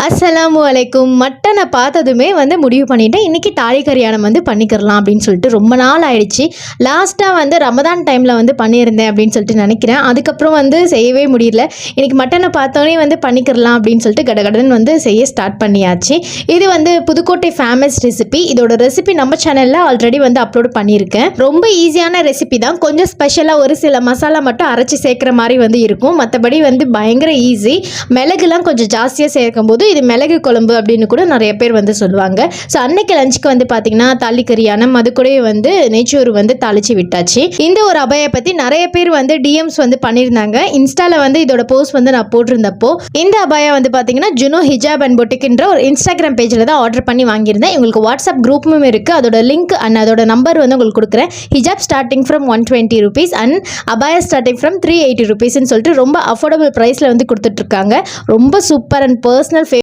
அஸ்ஸலாமு அலைக்கும். மட்டனை பார்த்ததுமே முடிவு பண்ணிட்டேன், இன்றைக்கி தாலி கல்யாணம் பண்ணிக்கிறலாம் அப்படின்னு சொல்லிட்டு. ரொம்ப நாள் ஆயிடுச்சு. லாஸ்ட்டாக ரமதான் டைமில் பண்ணியிருந்தேன் அப்படின்னு சொல்லிட்டு நினைக்கிறேன். அதுக்கப்புறம் செய்யவே முடியல. இன்றைக்கி மட்டனை பார்த்தோன்னே பண்ணிக்கிறலாம் அப்படின்னு சொல்லிட்டு கடகடன்னு செய்ய ஸ்டார்ட் பண்ணியாச்சு. இது புதுக்கோட்டை ஃபேமஸ் ரெசிபி. இதோட ரெசிபி நம்ம சேனலில் ஆல்ரெடி அப்லோட் பண்ணியிருக்கேன். ரொம்ப ஈஸியான ரெசிபி தான். கொஞ்சம் ஸ்பெஷலாக ஒரு சில மசாலா மட்டும் அரைச்சி சேர்க்குற மாதிரி இருக்கும். மற்றபடி பயங்கர ஈஸி. மிளகுலாம் கொஞ்சம் ஜாஸ்தியாக சேர்க்கும்போது இது மிளகு குழம்பு அப்படின்னு கூட நிறைய பேர் சொல்லுவாங்க. ஸோ அன்னைக்கு லஞ்சுக்கு பார்த்தீங்கன்னா தாலி கல்யாணம், அது கூட நெய்ச்சோறு தாளிச்சு விட்டாச்சு. இந்த ஒரு அபாயை பற்றி நிறைய பேர் டிஎம்ஸ் பண்ணியிருந்தாங்க. இன்ஸ்டாவில் இதோட போஸ்ட் நான் போட்டிருந்தப்போ இந்த அபாயா பார்த்தீங்கன்னா ஜுனோ ஹிஜாப் அண்ட் பொட்டிக்ன்ற ஒரு இன்ஸ்டாகிராம் பேஜில் தான் ஆர்டர் பண்ணி வாங்கியிருந்தேன். உங்களுக்கு வாட்ஸ்அப் குரூப்பும் இருக்குது. அதோட லிங்க் அண்ட் அதோட நம்பர் உங்களுக்கு கொடுக்குறேன். Hijab starting from 120 rupees and abaya starting from 380 rupees சொல்லிட்டு ரொம்ப அஃபோர்டபுள் ப்ரைஸில் கொடுத்துட்ருக்காங்க. ரொம்ப சூப்பர் அண்ட் பர்சனல்